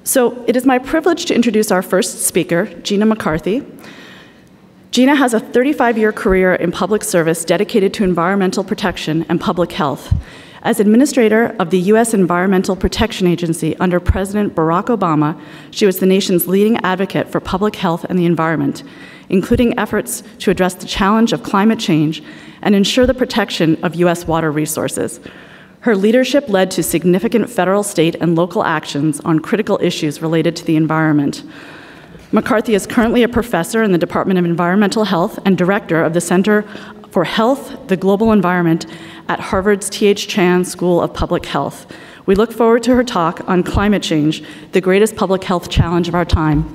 So it is my privilege to introduce our first speaker, GINA McCARTHY. GINA has a 35-year career in public service dedicated to environmental protection and public health. As administrator of the U.S. Environmental Protection Agency under President Barack Obama, she was the nation's leading advocate for public health and the environment, including efforts to address the challenge of climate change and ensure the protection of U.S. water resources. Her leadership led to significant federal, state, and local actions on critical issues related to the environment. McCarthy is currently a professor in the Department of Environmental Health and director of the Center for Health, the Global Environment at Harvard's T.H. Chan School of Public Health. We look forward to her talk on climate change, the greatest public health challenge of our time.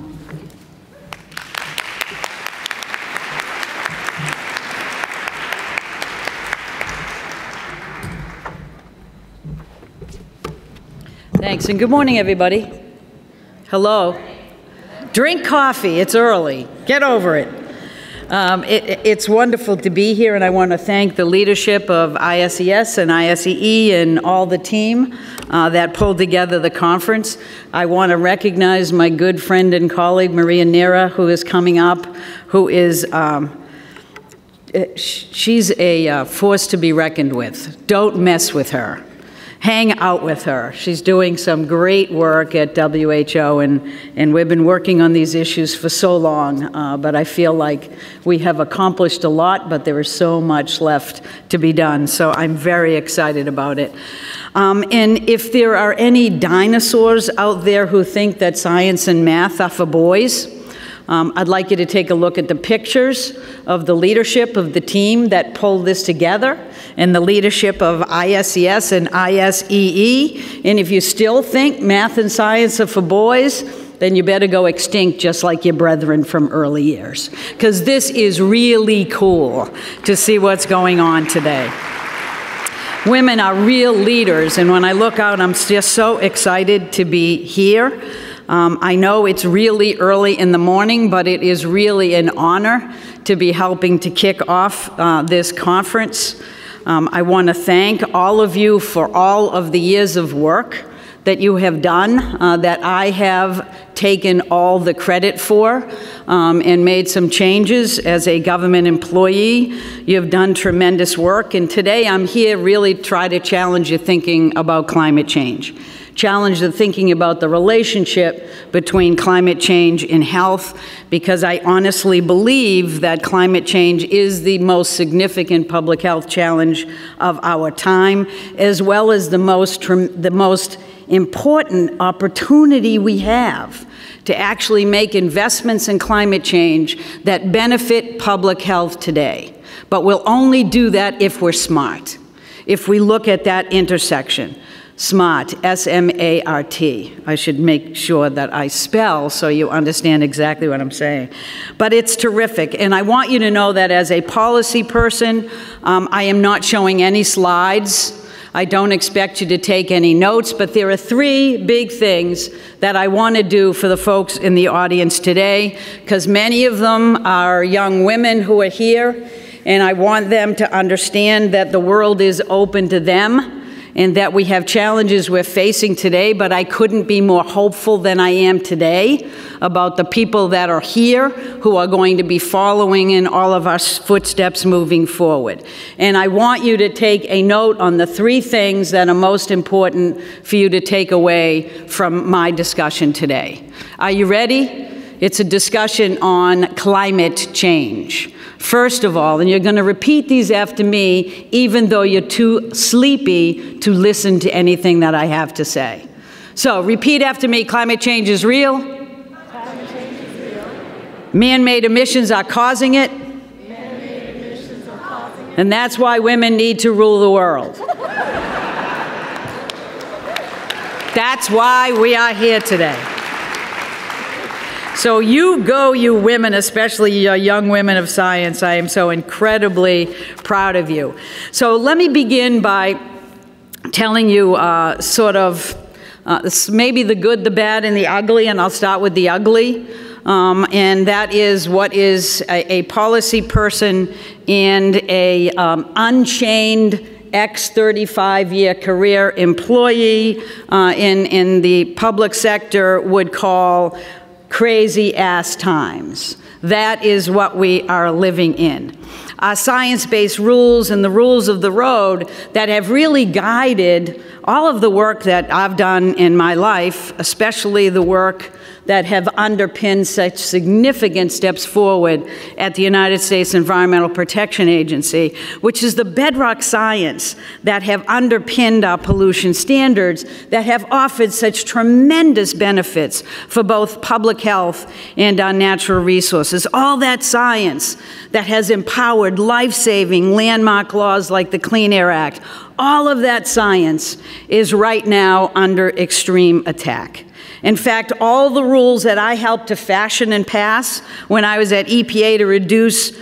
Thanks, and good morning, everybody. Hello. Drink coffee, it's early. Get over it. It's wonderful to be here, and I want to thank the leadership of ISES and ISEE and all the team that pulled together the conference. I want to recognize my good friend and colleague, Maria Nera, who is coming up, who is, she's a force to be reckoned with. Don't mess with her. Hang out with her. She's doing some great work at WHO, and we've been working on these issues for so long, but I feel like we have accomplished a lot, but there is so much left to be done, so I'm very excited about it. And if there are any dinosaurs out there who think that science and math are for boys, I'd like you to take a look at the pictures of the leadership of the team that pulled this together and the leadership of ISES and ISEE. And if you still think math and science are for boys, then you better go extinct just like your brethren from early years, because this is really cool to see what's going on today. Women are real leaders, and when I look out, I'm just so excited to be here. I know it's really early in the morning, but it is really an honor to be helping to kick off this conference. I want to thank all of you for all of the years of work that you have done, that I have taken all the credit for and made some changes as a government employee. You have done tremendous work, and today I'm here really to try to challenge your thinking about climate change. Challenge the thinking about the relationship between climate change and health, because I honestly believe that climate change is the most significant public health challenge of our time, as well as the most important opportunity we have to actually make investments in climate change that benefit public health today. But we'll only do that if we're smart, if we look at that intersection. SMART, S-M-A-R-T. I should make sure that I spell so you understand exactly what I'm saying. But it's terrific, and I want you to know that as a policy person, I am not showing any slides. I don't expect you to take any notes, but there are three big things that I want to do for the folks in the audience today, because many of them are young women who are here, and I want them to understand that the world is open to them, and that we have challenges we're facing today, but I couldn't be more hopeful than I am today about the people that are here who are going to be following in all of our footsteps moving forward. And I want you to take a note on the three things that are most important for you to take away from my discussion today. Are you ready? It's a discussion on climate change. First of all, and you're going to repeat these after me, even though you're too sleepy to listen to anything that I have to say. So, repeat after me, climate change is real. Climate change is real. Man-made emissions are causing it. Man-made emissions are causing it. And that's why women need to rule the world. That's why we are here today. So you go, you women, especially you young women of science. I am so incredibly proud of you. So let me begin by telling you maybe the good, the bad, and the ugly, and I'll start with the ugly. And that is what is a policy person and a unchained ex-35-year career employee in the public sector would call crazy-ass times. That is what we are living in. Our science-based rules and the rules of the road that have really guided all of the work that I've done in my life, especially the work that have underpinned such significant steps forward at the United States Environmental Protection Agency, which is the bedrock science that have underpinned our pollution standards, that have offered such tremendous benefits for both public health and our natural resources. All that science that has empowered life-saving landmark laws like the Clean Air Act, all of that science is right now under extreme attack. In fact, all the rules that I helped to fashion and pass when I was at EPA to reduce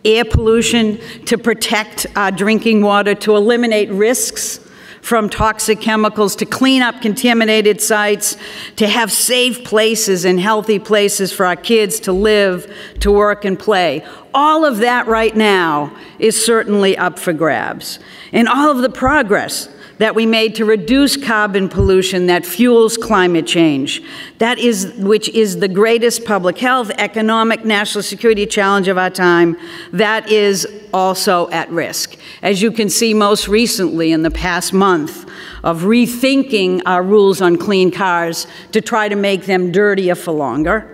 air pollution, to protect our drinking water, to eliminate risks from toxic chemicals, to clean up contaminated sites, to have safe places and healthy places for our kids to live, to work and play. All of that right now is certainly up for grabs. And all of the progress that we made to reduce carbon pollution that fuels climate change, which is the greatest public health, economic, national security challenge of our time, that is also at risk. As you can see most recently in the past month of rethinking our rules on clean cars to try to make them dirtier for longer,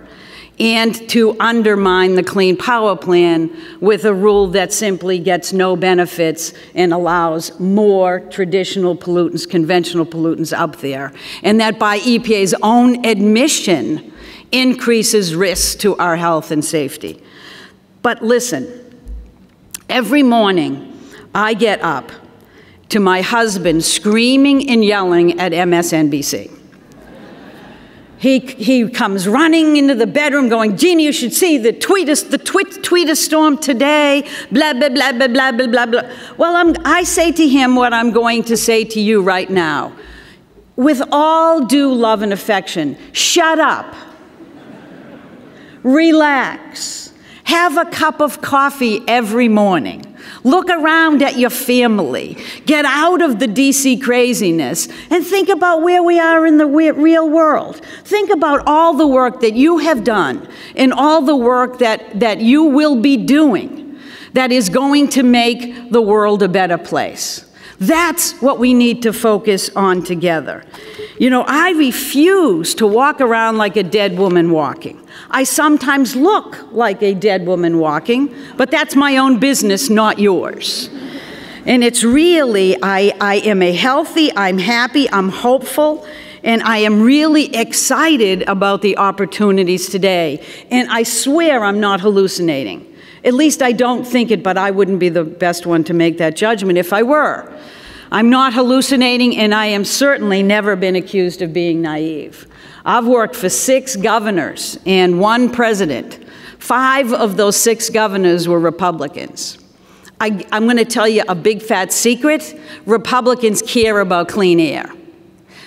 and to undermine the Clean Power Plan with a rule that simply gets no benefits and allows more traditional pollutants, conventional pollutants up there, and that by EPA's own admission increases risks to our health and safety. But listen, every morning I get up to my husband screaming and yelling at MSNBC. He comes running into the bedroom going, "Gina, you should see the tweet storm today, blah, blah, blah, blah, blah, blah, blah, blah." Well, I say to him what I'm going to say to you right now. With all due love and affection, shut up. Relax. Have a cup of coffee every morning. Look around at your family. Get out of the DC craziness and think about where we are in the real world. Think about all the work that you have done and all the work that you will be doing that is going to make the world a better place. That's what we need to focus on together. You know, I refuse to walk around like a dead woman walking. I sometimes look like a dead woman walking, but that's my own business, not yours. And it's really, I am I'm happy, I'm hopeful, and I am really excited about the opportunities today. And I swear I'm not hallucinating. At least I don't think it, but I wouldn't be the best one to make that judgment if I were. I'm not hallucinating, and I am certainly never been accused of being naive. I've worked for 6 governors and 1 president. 5 of those 6 governors were Republicans. I'm going to tell you a big fat secret. Republicans care about clean air.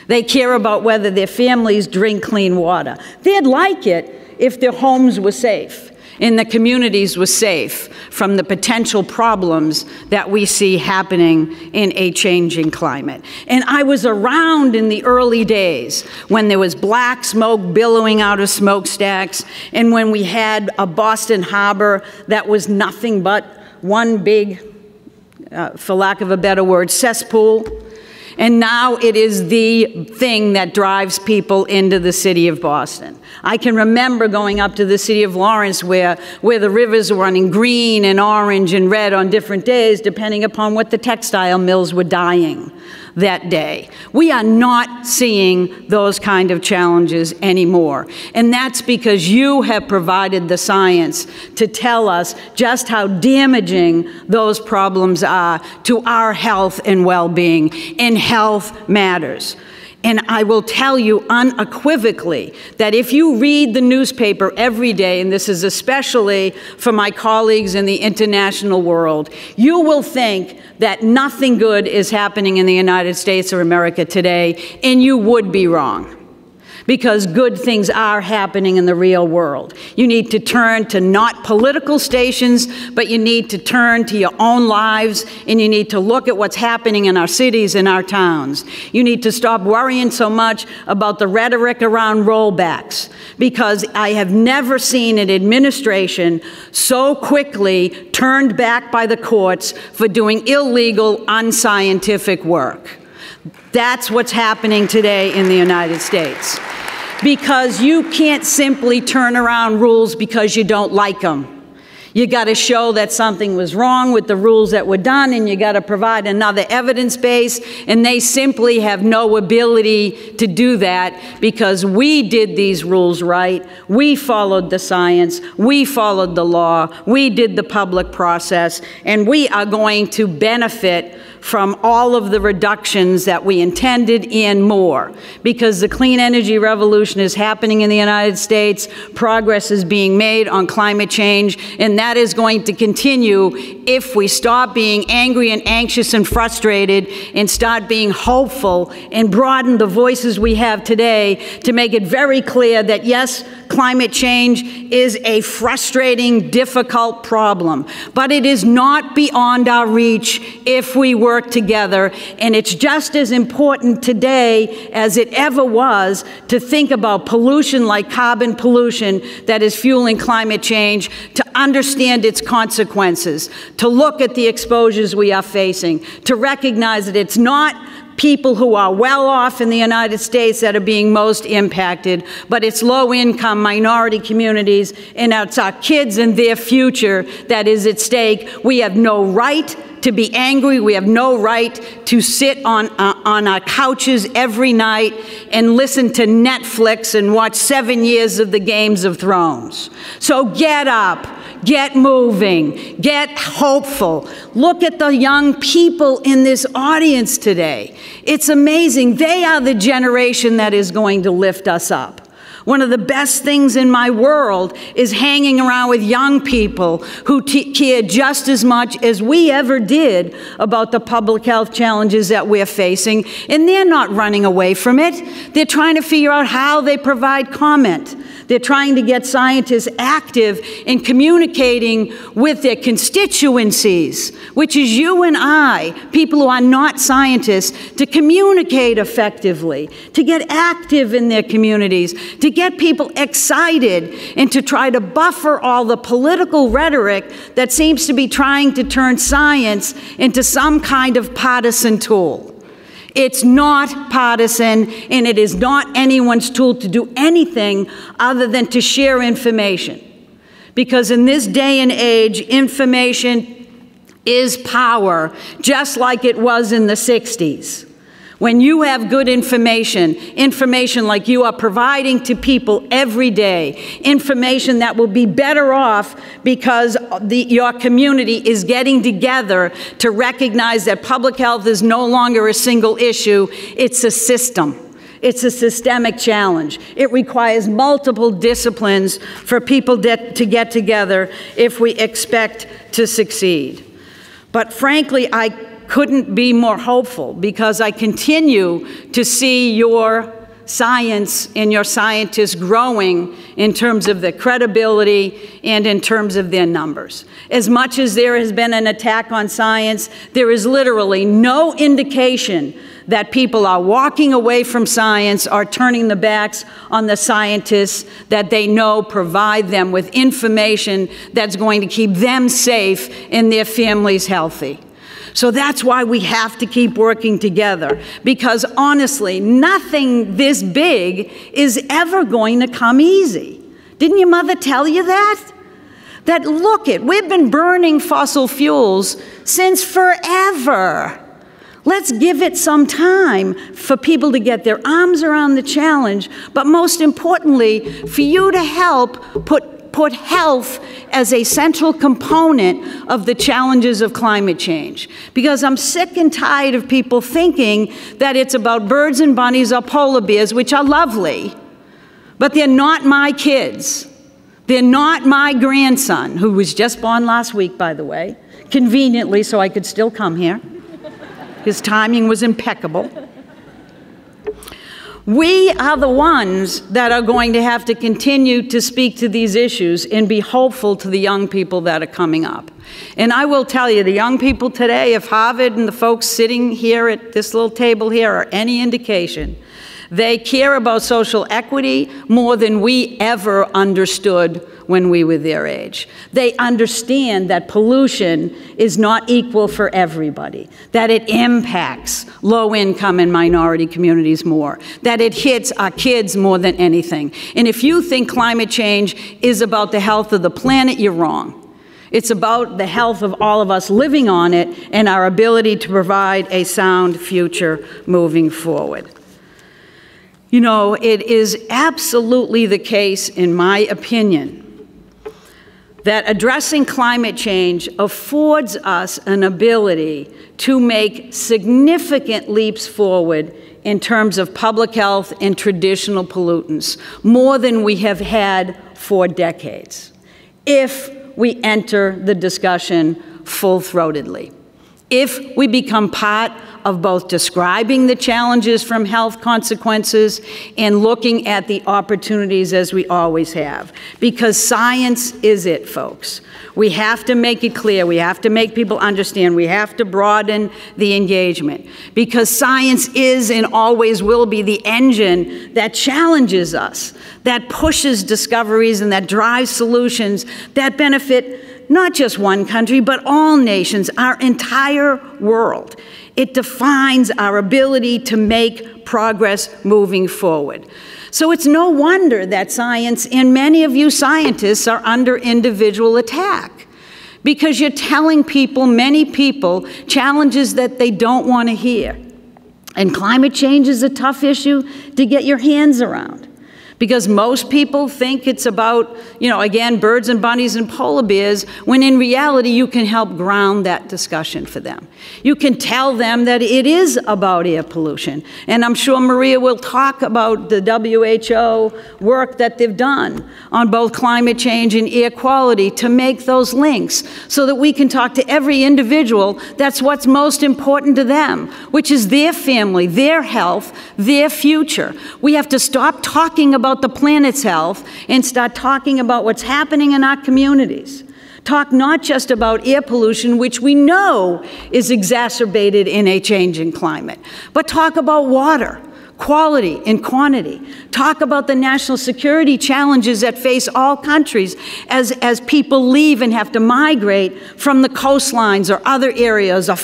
They care about whether their families drink clean water. They'd like it if their homes were safe and the communities were safe from the potential problems that we see happening in a changing climate. And I was around in the early days when there was black smoke billowing out of smokestacks, and when we had a Boston Harbor that was nothing but one big, for lack of a better word, cesspool. And now it is the thing that drives people into the city of Boston. I can remember going up to the city of Lawrence where the rivers were running green and orange and red on different days, depending upon what the textile mills were dying that day. We are not seeing those kind of challenges anymore. And that's because you have provided the science to tell us just how damaging those problems are to our health and well-being. And health matters. And I will tell you unequivocally that if you read the newspaper every day, and this is especially for my colleagues in the international world, you will think that nothing good is happening in the United States or America today, and you would be wrong. because good things are happening in the real world. You need to turn to not political stations, but you need to turn to your own lives, and you need to look at what's happening in our cities and our towns. You need to stop worrying so much about the rhetoric around rollbacks, because I have never seen an administration so quickly turned back by the courts for doing illegal, unscientific work. That's what's happening today in the United States. Because you can't simply turn around rules because you don't like them. You got to show that something was wrong with the rules that were done, and you got to provide another evidence base, and they simply have no ability to do that because we did these rules right. We followed the science. We followed the law. We did the public process, and we are going to benefit from all of the reductions that we intended and more, because the clean energy revolution is happening in the United States. Progress is being made on climate change, and that is going to continue if we stop being angry and anxious and frustrated and start being hopeful and broaden the voices we have today to make it very clear that, yes, climate change is a frustrating, difficult problem, but it is not beyond our reach if we work together, and it's just as important today as it ever was to think about pollution like carbon pollution that is fueling climate change, to understand its consequences, to look at the exposures we are facing, to recognize that it's not people who are well off in the United States that are being most impacted, but it's low-income minority communities, and it's our kids and their future that is at stake. We have no right to be angry. We have no right to sit on our couches every night and listen to Netflix and watch 7 years of the Games of Thrones. So get up. Get moving, get hopeful. Look at the young people in this audience today. It's amazing. They are the generation that is going to lift us up. One of the best things in my world is hanging around with young people who care just as much as we ever did about the public health challenges that we're facing, and they're not running away from it. They're trying to figure out how they provide comment. They're trying to get scientists active in communicating with their constituencies, which is you and I, people who are not scientists, to communicate effectively, to get active in their communities, to get people excited, and to try to buffer all the political rhetoric that seems to be trying to turn science into some kind of partisan tool. It's not partisan, and it is not anyone's tool to do anything other than to share information. Because in this day and age, information is power, just like it was in the 60s. When you have good information, information like you are providing to people every day, information that will be better off because your community is getting together to recognize that public health is no longer a single issue, it's a system. It's a systemic challenge. It requires multiple disciplines for people to get together if we expect to succeed. But frankly, I couldn't be more hopeful because I continue to see your science and your scientists growing in terms of their credibility and in terms of their numbers. As much as there has been an attack on science, there is literally no indication that people are walking away from science or turning their backs on the scientists that they know provide them with information that's going to keep them safe and their families healthy. So that's why we have to keep working together, because honestly, nothing this big is ever going to come easy. Didn't your mother tell you that? That look it, we've been burning fossil fuels since forever. Let's give it some time for people to get their arms around the challenge, but most importantly, for you to help put health as a central component of the challenges of climate change. Because I'm sick and tired of people thinking that it's about birds and bunnies or polar bears, which are lovely, but they're not my kids. They're not my grandson, who was just born last week, by the way, conveniently so I could still come here. His timing was impeccable. We are the ones that are going to have to continue to speak to these issues and be hopeful to the young people that are coming up. And I will tell you, the young people today, if Harvard and the folks sitting here at this little table here are any indication, they care about social equity more than we ever understood when we were their age. They understand that pollution is not equal for everybody, that it impacts low-income and minority communities more, that it hits our kids more than anything. And if you think climate change is about the health of the planet, you're wrong. It's about the health of all of us living on it and our ability to provide a sound future moving forward. You know, it is absolutely the case, in my opinion, that addressing climate change affords us an ability to make significant leaps forward in terms of public health and traditional pollutants, more than we have had for decades, if we enter the discussion full-throatedly. If we become part of both describing the challenges from health consequences and looking at the opportunities as we always have. Because science is it, folks. We have to make it clear. We have to make people understand. We have to broaden the engagement. Because science is and always will be the engine that challenges us, that pushes discoveries and that drives solutions that benefit not just one country, but all nations, our entire world. It defines our ability to make progress moving forward. So it's no wonder that science, and many of you scientists, are under individual attack, because you're telling people, many people, challenges that they don't want to hear. And climate change is a tough issue to get your hands around, because most people think it's about, you know, again, birds and bunnies and polar bears, when in reality you can help ground that discussion for them. You can tell them that it is about air pollution. And I'm sure Maria will talk about the WHO work that they've done on both climate change and air quality to make those links so that we can talk to every individual. That's what's most important to them, which is their family, their health, their future. We have to stop talking about the planet's health and start talking about what's happening in our communities. Talk not just about air pollution, which we know is exacerbated in a changing climate, but talk about water, quality and quantity. Talk about the national security challenges that face all countries as people leave and have to migrate from the coastlines or other areas or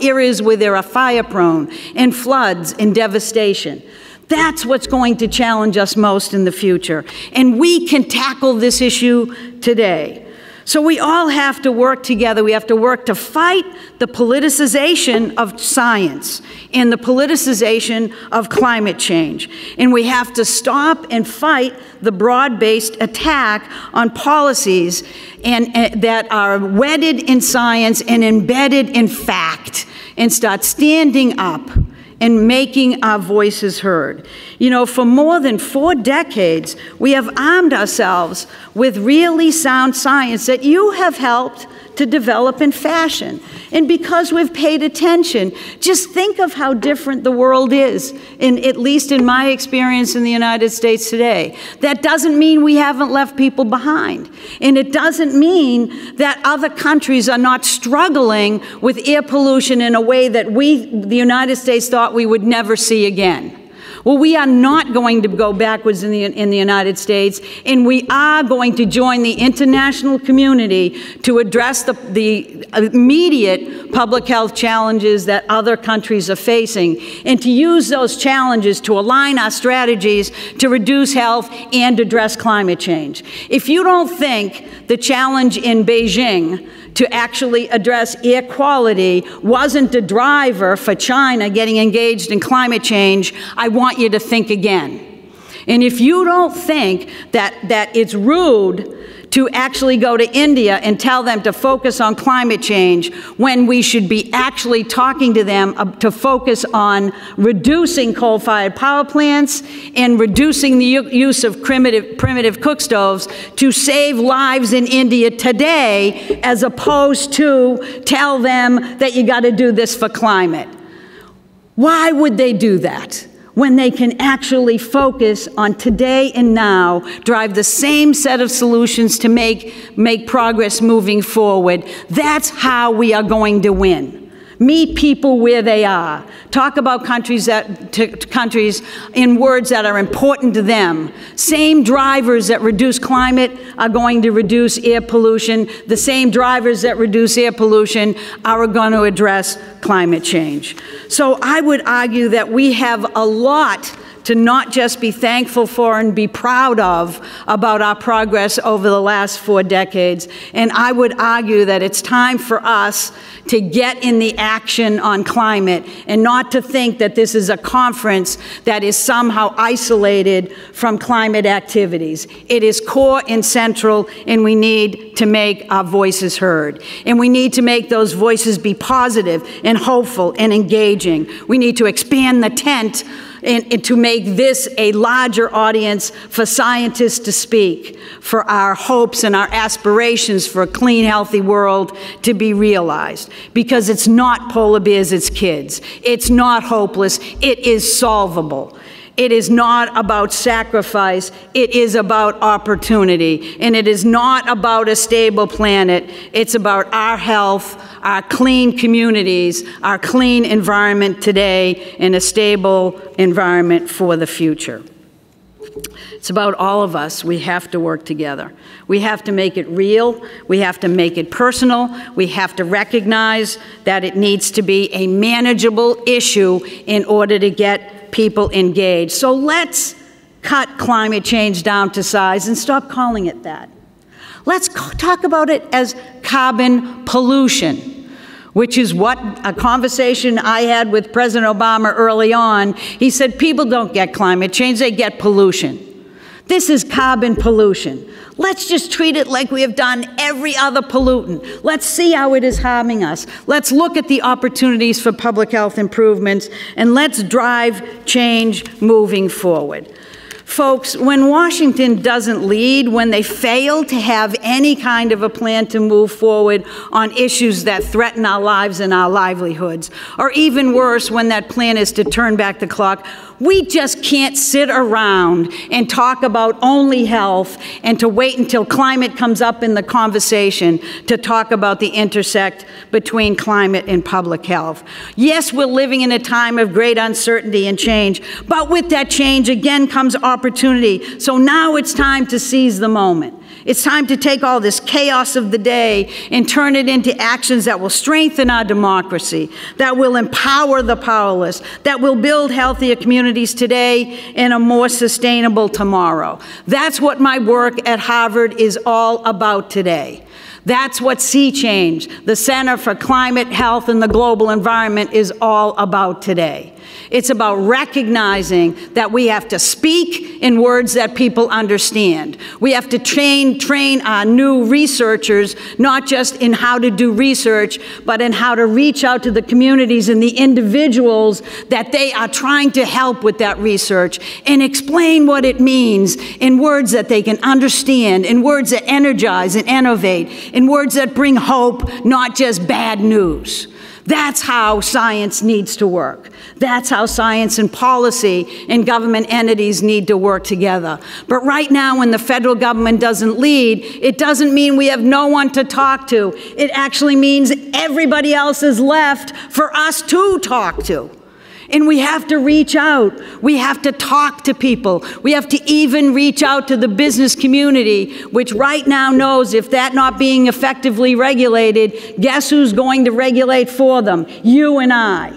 areas where there are fire-prone and floods and devastation. That's what's going to challenge us most in the future. And we can tackle this issue today. So we all have to work together. We have to work to fight the politicization of science and the politicization of climate change. And we have to stop and fight the broad-based attack on policies that are wedded in science and embedded in fact, and start standing up and making our voices heard. You know, for more than 4 decades, we have armed ourselves with really sound science that you have helped to develop and fashion. And because we've paid attention, just think of how different the world is, at least in my experience in the United States today. That doesn't mean we haven't left people behind. And it doesn't mean that other countries are not struggling with air pollution in a way that we, the United States, thought we would never see again. Well, we are not going to go backwards in the United States, and we are going to join the international community to address the immediate public health challenges that other countries are facing, and to use those challenges to align our strategies to reduce health and address climate change. If you don't think the challenge in Beijing to actually address air quality wasn't the driver for China getting engaged in climate change, I want you to think again. And if you don't think that it's rude to actually go to India and tell them to focus on climate change when we should be actually talking to them to focus on reducing coal-fired power plants and reducing the use of primitive cook stoves to save lives in India today, as opposed to tell them that you got to do this for climate. Why would they do that? when they can actually focus on today and now, drive the same set of solutions to make progress moving forward. That's how we are going to win. Meet people where they are. Talk about countries in words that are important to them. Same drivers that reduce climate are going to reduce air pollution. The same drivers that reduce air pollution are going to address climate change. So I would argue that we have a lot to not just be thankful for and be proud of about our progress over the last 4 decades. And I would argue that it's time for us to get in the action on climate and not to think that this is a conference that is somehow isolated from climate activities. It is core and central, and we need to make our voices heard. And we need to make those voices be positive and hopeful and engaging. We need to expand the tent and to make this a larger audience for scientists to speak, for our hopes and our aspirations for a clean, healthy world to be realized. Because it's not polar bears, it's kids. It's not hopeless, it is solvable. It is not about sacrifice, it is about opportunity. And it is not about a stable planet, it's about our health, our clean communities, our clean environment today, and a stable environment for the future. It's about all of us. We have to work together. We have to make it real. We have to make it personal. We have to recognize that it needs to be a manageable issue in order to get people engaged. So let's cut climate change down to size and stop calling it that. Let's talk about it as carbon pollution, which is what a conversation I had with President Obama early on. He said, people don't get climate change, they get pollution. This is carbon pollution. Let's just treat it like we have done every other pollutant. Let's see how it is harming us. Let's look at the opportunities for public health improvements, and let's drive change moving forward. Folks, when Washington doesn't lead, when they fail to have any kind of a plan to move forward on issues that threaten our lives and our livelihoods, or even worse, when that plan is to turn back the clock, we just can't sit around and talk about only health and to wait until climate comes up in the conversation to talk about the intersect between climate and public health. Yes, we're living in a time of great uncertainty and change, but with that change again comes opportunity. So now it's time to seize the moment. It's time to take all this chaos of the day and turn it into actions that will strengthen our democracy, that will empower the powerless, that will build healthier communities today and a more sustainable tomorrow. That's what my work at Harvard is all about today. That's what Sea Change, the Center for Climate, Health, and the Global Environment, is all about today. It's about recognizing that we have to speak in words that people understand. We have to train our new researchers, not just in how to do research, but in how to reach out to the communities and the individuals that they are trying to help with that research, and explain what it means in words that they can understand, in words that energize and innovate, in words that bring hope, not just bad news. That's how science needs to work. That's how science and policy and government entities need to work together. But right now, when the federal government doesn't lead, it doesn't mean we have no one to talk to. It actually means everybody else is left for us to talk to. And we have to reach out. We have to talk to people. We have to even reach out to the business community, which right now knows if that not being effectively regulated, guess who's going to regulate for them? You and I.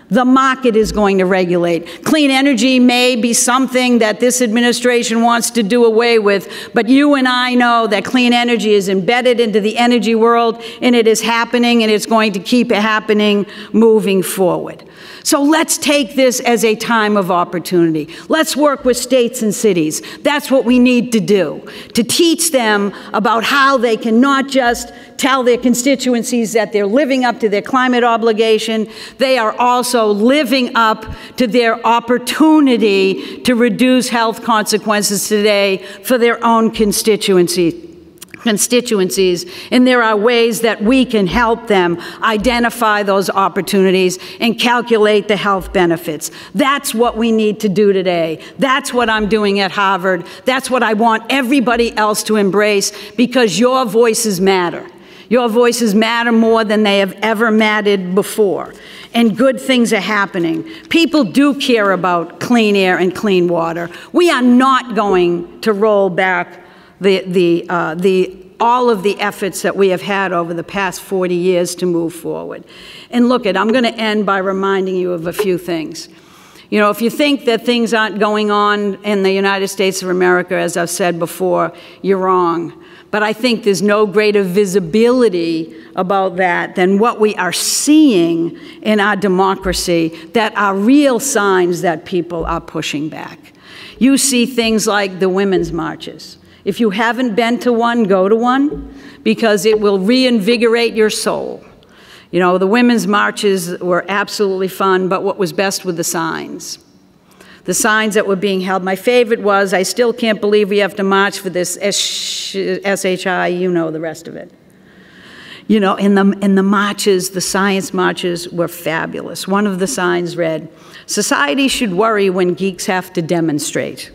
The market is going to regulate. Clean energy may be something that this administration wants to do away with, but you and I know that clean energy is embedded into the energy world, and it is happening, and it's going to keep happening moving forward. So let's take this as a time of opportunity. Let's work with states and cities. That's what we need to do, to teach them about how they can not just tell their constituencies that they're living up to their climate obligation, they are also living up to their opportunity to reduce health consequences today for their own constituency. constituencies, and there are ways that we can help them identify those opportunities and calculate the health benefits. That's what we need to do today. That's what I'm doing at Harvard. That's what I want everybody else to embrace, because your voices matter. Your voices matter more than they have ever mattered before. And good things are happening. People do care about clean air and clean water. We are not going to roll back all of the efforts that we have had over the past 40 years to move forward. And look, I'm going to end by reminding you of a few things. You know, if you think that things aren't going on in the United States of America, as I've said before, you're wrong. But I think there's no greater visibility about that than what we are seeing in our democracy that are real signs that people are pushing back. You see things like the women's marches. If you haven't been to one, go to one, because it will reinvigorate your soul. You know, the women's marches were absolutely fun, but what was best were the signs. The signs that were being held. My favorite was, I still can't believe we have to march for this SHI, you know the rest of it. You know, in the marches, the science marches were fabulous. One of the signs read, "Society should worry when geeks have to demonstrate."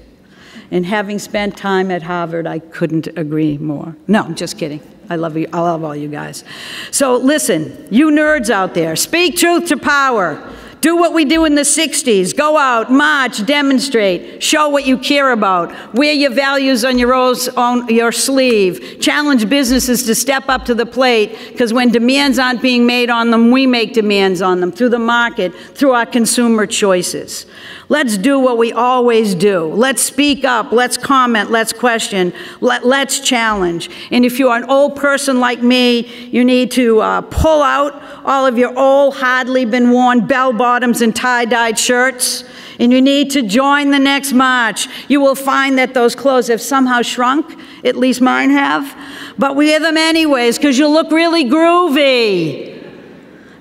And having spent time at Harvard, I couldn't agree more. No, I'm just kidding. I love you. I love all you guys. So listen, you nerds out there, speak truth to power. Do what we do in the 60s. Go out, march, demonstrate, show what you care about, wear your values on your sleeve, challenge businesses to step up to the plate, because when demands aren't being made on them, we make demands on them through the market, through our consumer choices. Let's do what we always do. Let's speak up, let's comment, let's question, let's challenge. And if you're an old person like me, you need to pull out all of your old, hardly been worn bell-bottoms and tie-dyed shirts, and you need to join the next march. You will find that those clothes have somehow shrunk, at least mine have, but we wear them anyways because you look really groovy.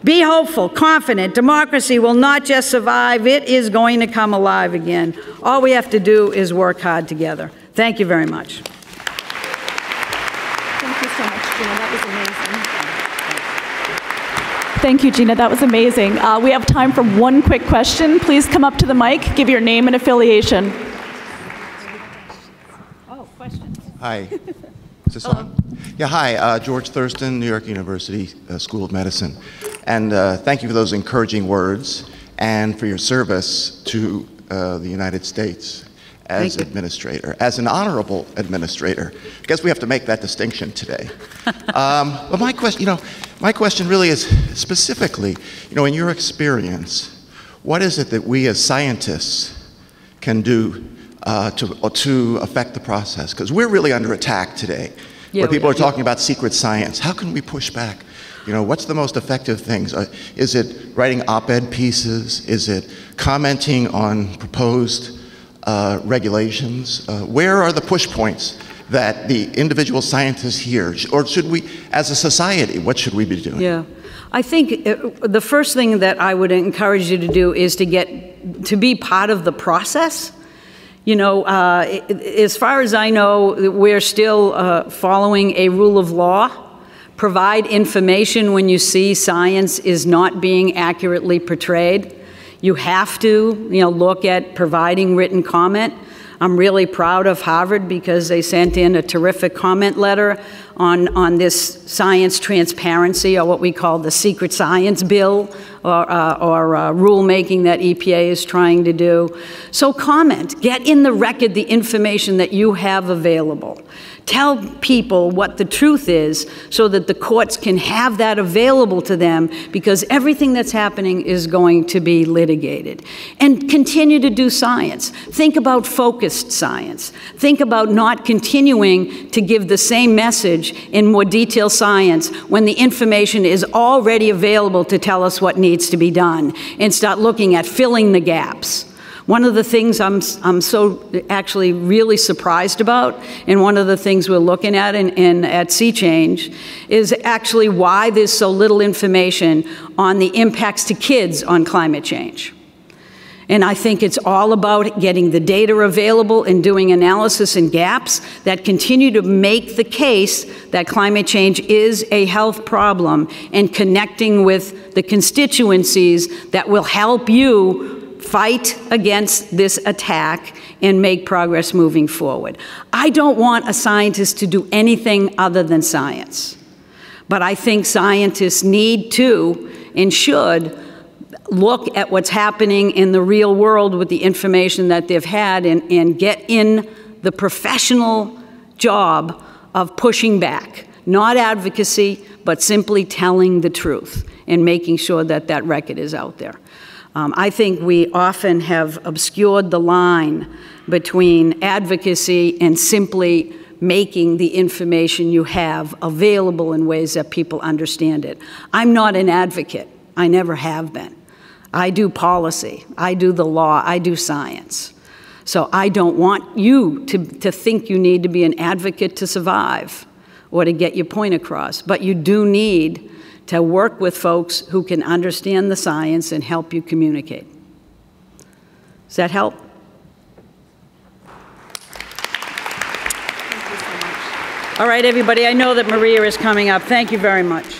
Be hopeful, confident. Democracy will not just survive, it is going to come alive again. All we have to do is work hard together. Thank you very much. Thank you so much, Gina. That was amazing. Thank you, Gina. That was amazing. We have time for one quick question. Please come up to the mic, give your name and affiliation. Oh, questions. Hi. Is this on? Yeah, hi. George Thurston, New York University School of Medicine. And thank you for those encouraging words and for your service to the United States as administrator, as an honorable administrator. I guess we have to make that distinction today. But my question really is specifically, in your experience, what is it that we as scientists can do to affect the process? Because we're really under attack today, where people are talking about secret science. How can we push back? What's the most effective things? Is it writing op-ed pieces? Is it commenting on proposed regulations? Where are the push points that the individual scientists hear? Or should we, as a society, what should we be doing? Yeah. I think the first thing that I would encourage you to do is to be part of the process. As far as I know, we're still following a rule of law. Provide information when you see science is not being accurately portrayed. You have to, look at providing written comment. I'm really proud of Harvard because they sent in a terrific comment letter on this science transparency, or what we call the secret science bill, or rulemaking that EPA is trying to do. So comment, get in the record the information that you have available. Tell people what the truth is so that the courts can have that available to them, because everything that's happening is going to be litigated. And continue to do science. Think about focused science. Think about not continuing to give the same message in more detailed science when the information is already available to tell us what needs to be done, and start looking at filling the gaps. One of the things I'm so actually really surprised about, and one of the things we're looking at at Sea Change, is actually why there's so little information on the impacts to kids on climate change. And I think it's all about getting the data available and doing analysis and gaps that continue to make the case that climate change is a health problem, and connecting with the constituencies that will help you fight against this attack and make progress moving forward. I don't want a scientist to do anything other than science, but I think scientists need to and should look at what's happening in the real world with the information that they've had, and get in the professional job of pushing back. Not advocacy, but simply telling the truth and making sure that that record is out there. I think we often have obscured the line between advocacy and simply making the information you have available in ways that people understand it. I'm not an advocate. I never have been. I do policy, I do the law, I do science. So I don't want you to think you need to be an advocate to survive or to get your point across, but you do need to work with folks who can understand the science and help you communicate. Does that help? All right, everybody, I know that Maria is coming up. Thank you very much.